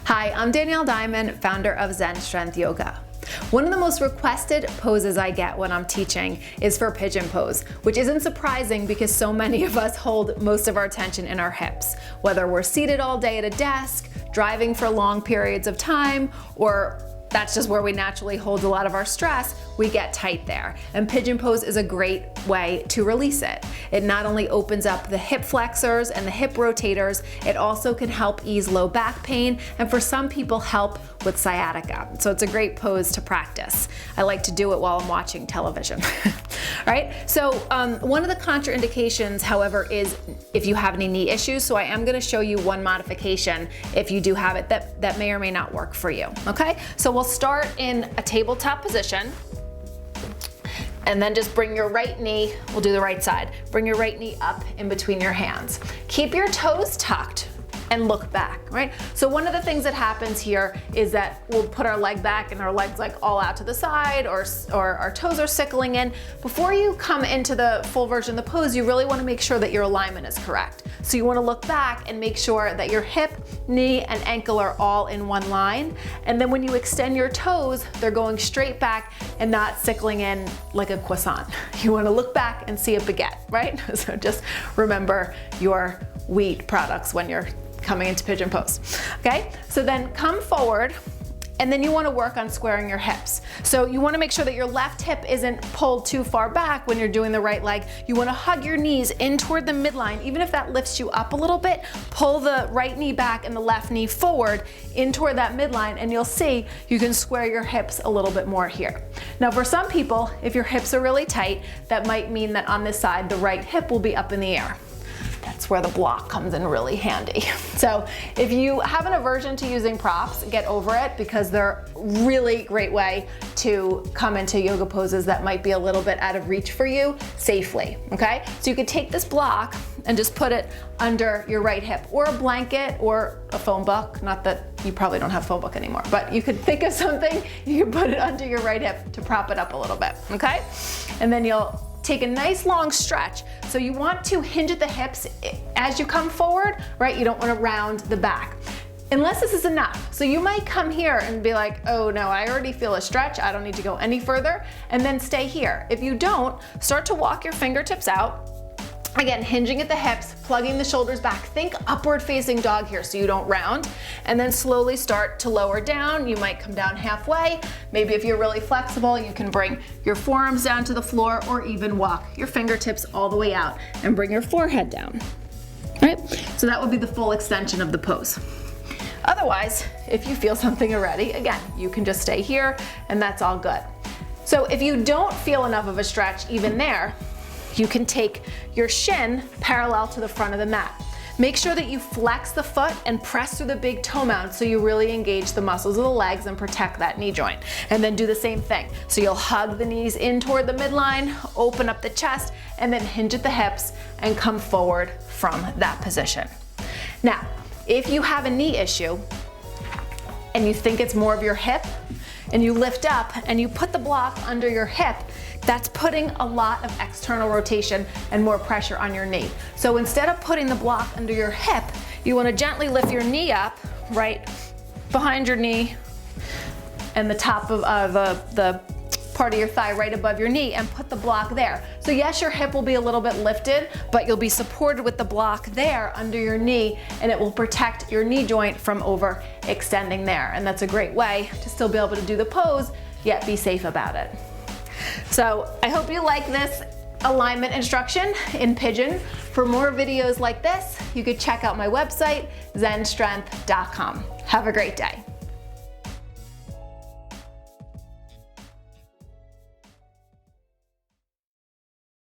Hi, I'm Danielle Diamond, founder of Zen Strength Yoga. One of the most requested poses I get when I'm teaching is for pigeon pose, which isn't surprising because so many of us hold most of our tension in our hips. Whether we're seated all day at a desk, driving for long periods of time, or that's just where we naturally hold a lot of our stress, we get tight there. And pigeon pose is a great way to release it. It not only opens up the hip flexors and the hip rotators, it also can help ease low back pain, and for some people help with sciatica. So it's a great pose to practice. I like to do it while I'm watching television. All right, so one of the contraindications, however, is if you have any knee issues. So I am gonna show you one modification if you do have it that may or may not work for you, okay? So we'll start in a tabletop position, and then just bring your right knee, we'll do the right side, bring your right knee up in between your hands. Keep your toes tucked and look back, right? So one of the things that happens here is that we'll put our leg back and our legs like all out to the side, or our toes are sickling in. Before you come into the full version of the pose, you really wanna make sure that your alignment is correct. So you wanna look back and make sure that your hip, knee, and ankle are all in one line. And then when you extend your toes, they're going straight back and not sickling in like a croissant. You wanna look back and see a baguette, right? So just remember your wheat products when you're coming into pigeon pose. Okay, so then come forward, and then you want to work on squaring your hips. So you want to make sure that your left hip isn't pulled too far back when you're doing the right leg. You want to hug your knees in toward the midline. Even if that lifts you up a little bit, pull the right knee back and the left knee forward in toward that midline, and you'll see you can square your hips a little bit more here. Now for some people, if your hips are really tight, that might mean that on this side, the right hip will be up in the air. That's where the block comes in really handy. So if you have an aversion to using props, get over it, because they're a really great way to come into yoga poses that might be a little bit out of reach for you safely, okay? So you could take this block and just put it under your right hip, or a blanket, or a phone book. Not that you probably don't have a phone book anymore, but you could think of something, you can put it under your right hip to prop it up a little bit, okay? And then you'll take a nice long stretch. So you want to hinge at the hips as you come forward, right? You don't want to round the back, unless this is enough. So you might come here and be like, oh no, I already feel a stretch, I don't need to go any further, and then stay here. If you don't, start to walk your fingertips out. Again, hinging at the hips, plugging the shoulders back. Think upward facing dog here so you don't round, and then slowly start to lower down. You might come down halfway. Maybe if you're really flexible, you can bring your forearms down to the floor, or even walk your fingertips all the way out and bring your forehead down. All right, so that would be the full extension of the pose. Otherwise, if you feel something already, again, you can just stay here and that's all good. So if you don't feel enough of a stretch even there, you can take your shin parallel to the front of the mat. Make sure that you flex the foot and press through the big toe mound so you really engage the muscles of the legs and protect that knee joint. And then do the same thing. So you'll hug the knees in toward the midline, open up the chest, and then hinge at the hips and come forward from that position. Now, if you have a knee issue and you think it's more of your hip, and you lift up and you put the block under your hip, that's putting a lot of external rotation and more pressure on your knee. So instead of putting the block under your hip, you want to gently lift your knee up, right behind your knee, and the top of the part of your thigh right above your knee, and put the block there. So yes, your hip will be a little bit lifted, but you'll be supported with the block there under your knee, and it will protect your knee joint from overextending there. And that's a great way to still be able to do the pose, yet be safe about it. So I hope you like this alignment instruction in Pigeon. For more videos like this, you could check out my website, zenstrength.com. Have a great day.